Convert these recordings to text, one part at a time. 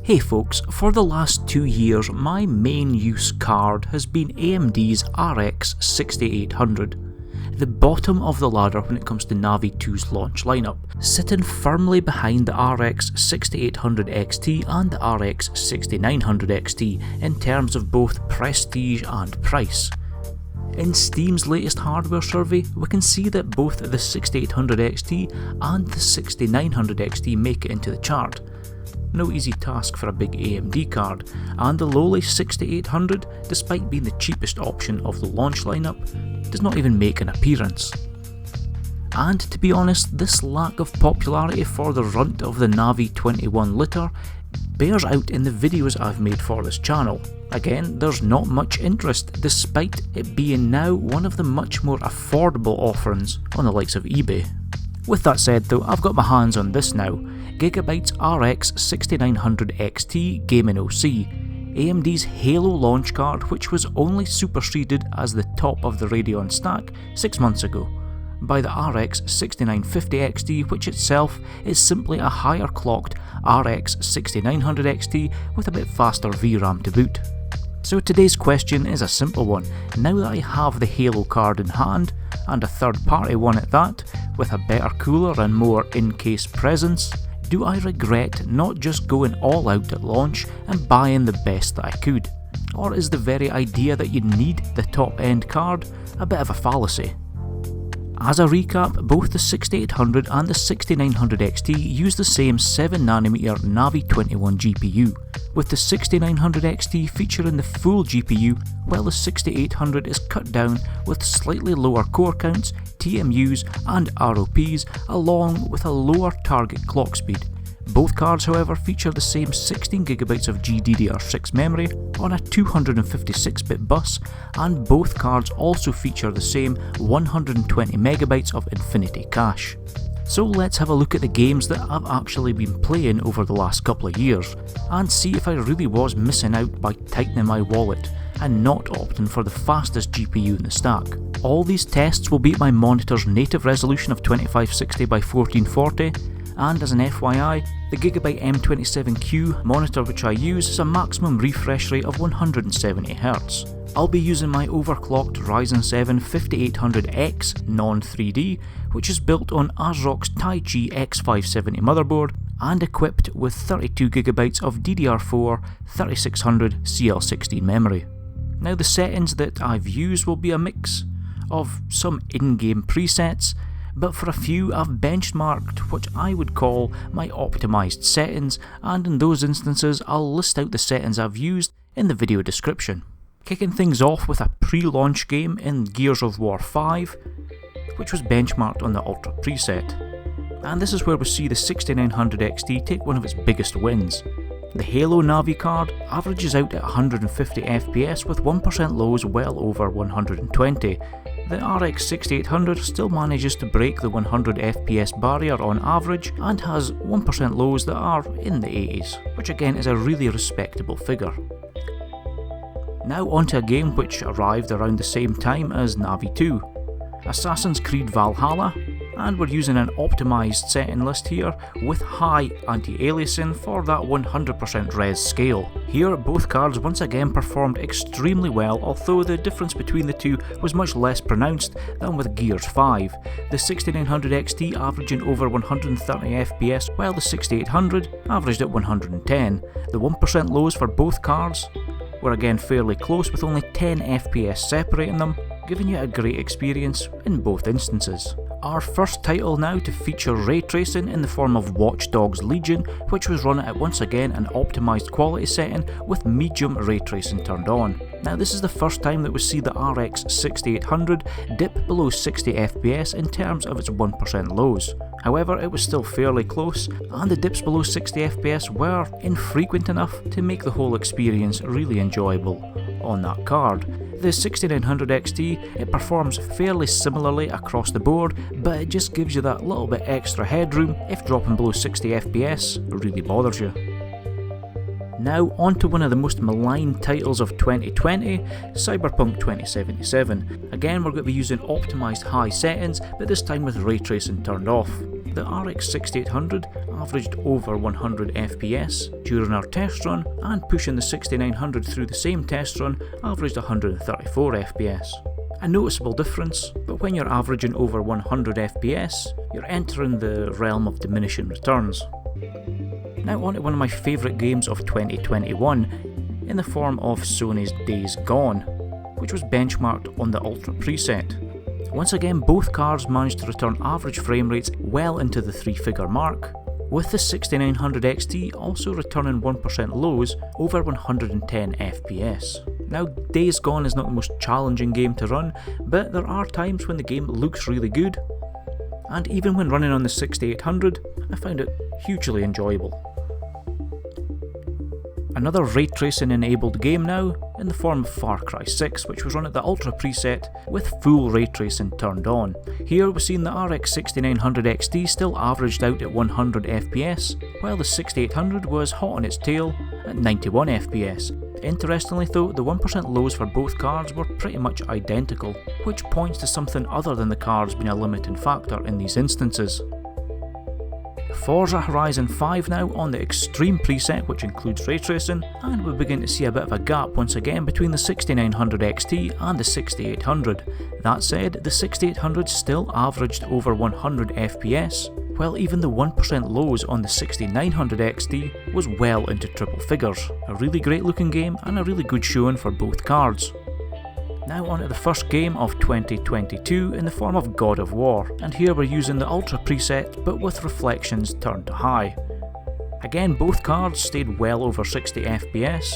Hey folks, for the last 2 years my main use card has been AMD's RX 6800. The bottom of the ladder when it comes to Navi 2's launch lineup, sitting firmly behind the RX 6800 XT and the RX 6900 XT in terms of both prestige and price. In Steam's latest hardware survey, we can see that both the 6800 XT and the 6900 XT make it into the chart. No easy task for a big AMD card, and the lowly 6800, despite being the cheapest option of the launch lineup, does not even make an appearance. And to be honest, this lack of popularity for the runt of the Navi 21 litter bears out in the videos I've made for this channel. Again, there's not much interest, despite it being now one of the much more affordable offerings on the likes of eBay. With that said though, I've got my hands on this now, Gigabytes RX 6900 XT Gaming OC, AMD's Halo launch card, which was only superseded as the top of the Radeon stack 6 months ago by the RX 6950 XT, which itself is simply a higher clocked RX 6900 XT with a bit faster VRAM to boot. So today's question is a simple one. Now that I have the Halo card in hand, and a third party one at that, with a better cooler and more in-case presence, do I regret not just going all out at launch and buying the best that I could? Or is the very idea that you need the top end card a bit of a fallacy? As a recap, both the 6800 and the 6900 XT use the same 7nm Navi 21 GPU, with the 6900 XT featuring the full GPU while the 6800 is cut down with slightly lower core counts, TMUs and ROPs along with a lower target clock speed. Both cards however feature the same 16GB of GDDR6 memory on a 256-bit bus, and both cards also feature the same 120MB of Infinity cache. So let's have a look at the games that I've actually been playing over the last couple of years, and see if I really was missing out by tightening my wallet and not opting for the fastest GPU in the stack. All these tests will be at my monitor's native resolution of 2560x1440, and as an FYI, the Gigabyte M27Q monitor which I use has a maximum refresh rate of 170Hz. I'll be using my overclocked Ryzen 7 5800X non-3D, which is built on ASRock's Taichi X570 motherboard and equipped with 32GB of DDR4 3600 CL16 memory. Now the settings that I've used will be a mix of some in-game presets, but for a few I've benchmarked what I would call my optimised settings, and in those instances I'll list out the settings I've used in the video description. Kicking things off with a pre-launch game in Gears of War 5, which was benchmarked on the Ultra preset. And this is where we see the 6900 XT take one of its biggest wins. The Halo Navi card averages out at 150 FPS with 1% lows well over 120. The RX 6800 still manages to break the 100 FPS barrier on average and has 1% lows that are in the 80s, which again is a really respectable figure. Now onto a game which arrived around the same time as Navi 2, Assassin's Creed Valhalla, and we're using an optimised setting list here with high anti-aliasing for that 100% res scale. Here both cards once again performed extremely well, although the difference between the two was much less pronounced than with Gears 5, the 6900 XT averaging over 130 FPS while the 6800 averaged at 110. The 1% lows for both cards were again fairly close with only 10 FPS separating them, giving you a great experience in both instances. Our first title now to feature ray tracing in the form of Watch Dogs Legion, which was run at once again an optimised quality setting with medium ray tracing turned on. Now this is the first time that we see the RX 6800 dip below 60 FPS in terms of its 1% lows. However, it was still fairly close, and the dips below 60 FPS were infrequent enough to make the whole experience really enjoyable on that card. The 6900 XT, it performs fairly similarly across the board, but it just gives you that little bit extra headroom if dropping below 60 FPS really bothers you. Now on to one of the most maligned titles of 2020, Cyberpunk 2077. Again we're going to be using optimised high settings, but this time with ray tracing turned off. the RX 6800 averaged over 100 FPS during our test run, and pushing the 6900 through the same test run averaged 134 FPS. A noticeable difference, but when you're averaging over 100 FPS, you're entering the realm of diminishing returns. Now on to one of my favourite games of 2021, in the form of Sony's Days Gone, which was benchmarked on the Ultra preset. Once again, both cards managed to return average frame rates well into the 3-figure mark, with the 6900 XT also returning 1% lows over 110 FPS. Now, Days Gone is not the most challenging game to run, but there are times when the game looks really good, and even when running on the 6800, I found it hugely enjoyable. Another ray tracing enabled game now, in the form of FarCry 6, which was run at the Ultra preset with full ray tracing turned on. Here we're seeing the RX 6900 XT still averaged out at 100 FPS, while the 6800 was hot on its tail at 91 FPS. Interestingly though, the 1% lows for both cards were pretty much identical, which points to something other than the cards being a limiting factor in these instances. Forza Horizon 5 now on the Extreme preset, which includes ray tracing, and we begin to see a bit of a gap once again between the 6900 XT and the 6800. That said, the 6800 still averaged over 100 FPS, while even the 1% lows on the 6900 XT was well into triple figures. A really great looking game and a really good showing for both cards. Now on to the first game of 2022 in the form of God of War, and here we're using the Ultra preset but with reflections turned to high. Again, both cards stayed well over 60 FPS,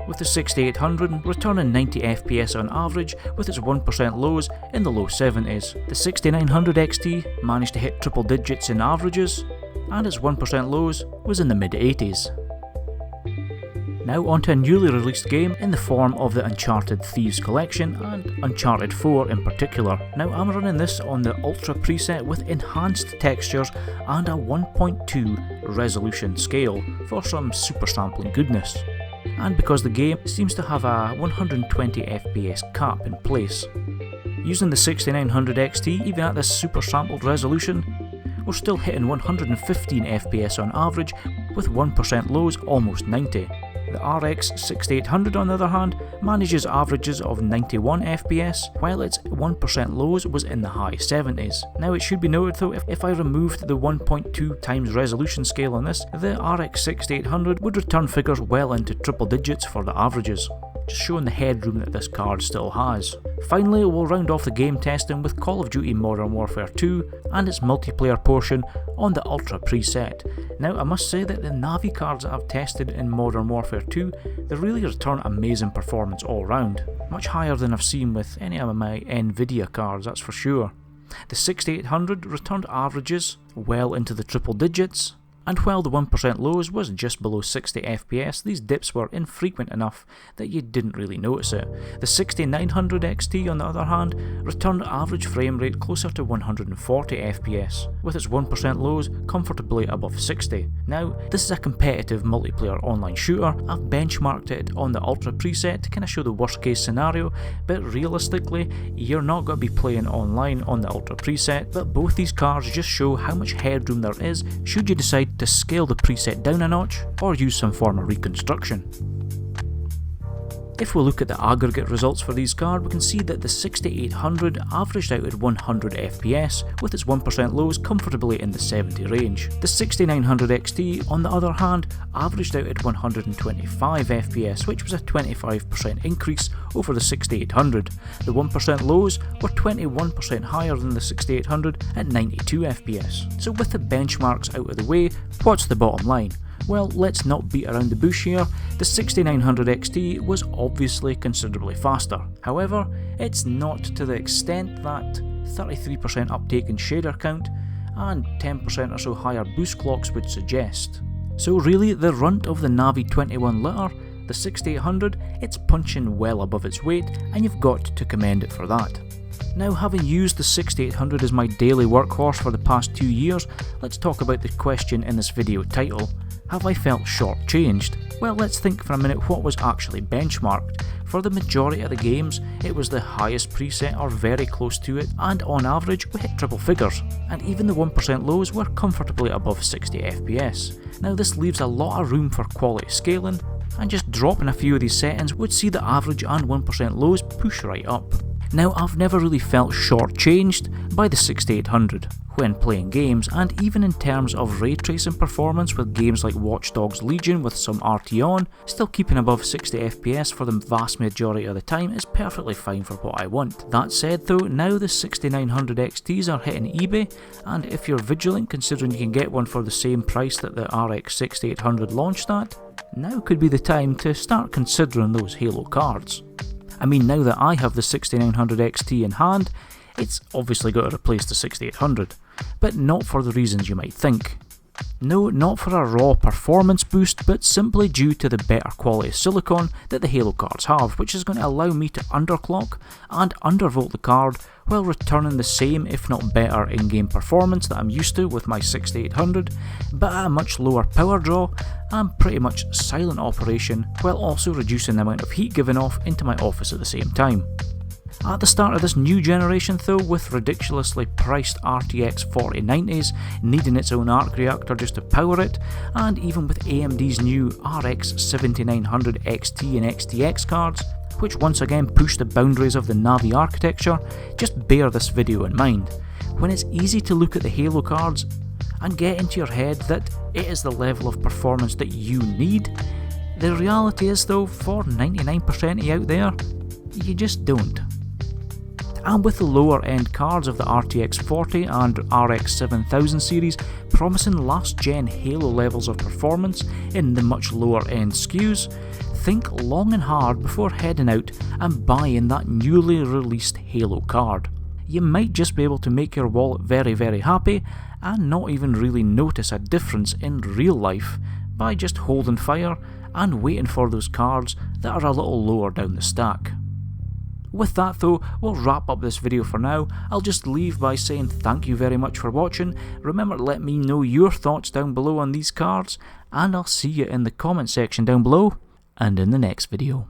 with the 6800 returning 90 FPS on average with its 1% lows in the low 70s. The 6900 XT managed to hit triple digits in averages, and its 1% lows was in the mid 80s. Now onto a newly released game in the form of the Uncharted Thieves Collection, and Uncharted 4 in particular. Now I'm running this on the Ultra preset with enhanced textures and a 1.2 resolution scale for some super sampling goodness. And because the game seems to have a 120 FPS cap in place. Using the 6900 XT, even at this super sampled resolution, we're still hitting 115 FPS on average with 1% lows almost 90. The RX 6800 on the other hand manages averages of 91 FPS, while its 1% lows was in the high 70s. Now it should be noted though, if I removed the 1.2 times resolution scale on this, the RX 6800 would return figures well into triple digits for the averages, just showing the headroom that this card still has. Finally, we'll round off the game testing with Call of Duty Modern Warfare 2 and its multiplayer portion on the Ultra preset. Now I must say that the Navi cards that I've tested in Modern Warfare 2, they really return amazing performance all round, much higher than I've seen with any of my Nvidia cards, that's for sure. The 6800 returned averages well into the triple digits, and while the 1% lows was just below 60 FPS, these dips were infrequent enough that you didn't really notice it. The 6900 XT on the other hand returned average frame rate closer to 140 FPS, with its 1% lows comfortably above 60. Now, this is a competitive multiplayer online shooter. I've benchmarked it on the Ultra preset to kind of show the worst case scenario, but realistically, you're not going to be playing online on the Ultra preset, but both these cards just show how much headroom there is should you decide to scale the preset down a notch or use some form of reconstruction. If we look at the aggregate results for these cards, we can see that the 6800 averaged out at 100 FPS, with its 1% lows comfortably in the 70 range. The 6900 XT, on the other hand, averaged out at 125 FPS, which was a 25% increase over the 6800. The 1% lows were 21% higher than the 6800 at 92 FPS. So with the benchmarks out of the way, what's the bottom line? Well, let's not beat around the bush here. The 6900 XT was obviously considerably faster. However, it's not to the extent that 33% uptake in shader count and 10% or so higher boost clocks would suggest. So really, the runt of the Navi 21 litter, the 6800, it's punching well above its weight, and you've got to commend it for that. Now, having used the 6800 as my daily workhorse for the past 2 years, let's talk about the question in this video title. Have I felt shortchanged? Well, let's think for a minute what was actually benchmarked. For the majority of the games, it was the highest preset or very close to it, and on average we hit triple figures, and even the 1% lows were comfortably above 60 FPS. Now this leaves a lot of room for quality scaling, and just dropping a few of these settings would see the average and 1% lows push right up. Now I've never really felt shortchanged by the 6800 when playing games, and even in terms of ray tracing performance with games like Watch Dogs Legion with some RT on, still keeping above 60 FPS for the vast majority of the time is perfectly fine for what I want. That said though, now the 6900 XTs are hitting eBay, and if you're vigilant considering you can get one for the same price that the RX 6800 launched at, now could be the time to start considering those Halo cards. I mean, now that I have the 6900 XT in hand, it's obviously got to replace the 6800, but not for the reasons you might think. No, not for a raw performance boost, but simply due to the better quality silicon that the Halo cards have, which is going to allow me to underclock and undervolt the card while returning the same if not better in-game performance that I'm used to with my 6800, but at a much lower power draw and pretty much silent operation, while also reducing the amount of heat given off into my office at the same time. At the start of this new generation though, with ridiculously priced RTX 4090s needing its own arc reactor just to power it, and even with AMD's new RX 7900 XT and XTX cards, which once again push the boundaries of the Navi architecture, just bear this video in mind. When it's easy to look at the Halo cards and get into your head that it is the level of performance that you need, the reality is though, for 99% of you out there, you just don't. And with the lower end cards of the RTX 40 and RX 7000 series promising last gen Halo levels of performance in the much lower end SKUs, think long and hard before heading out and buying that newly released Halo card. You might just be able to make your wallet very happy and not even really notice a difference in real life by just holding fire and waiting for those cards that are a little lower down the stack. With that though, we'll wrap up this video for now. I'll just leave by saying thank you very much for watching. Remember to let me know your thoughts down below on these cards, and I'll see you in the comment section down below and in the next video.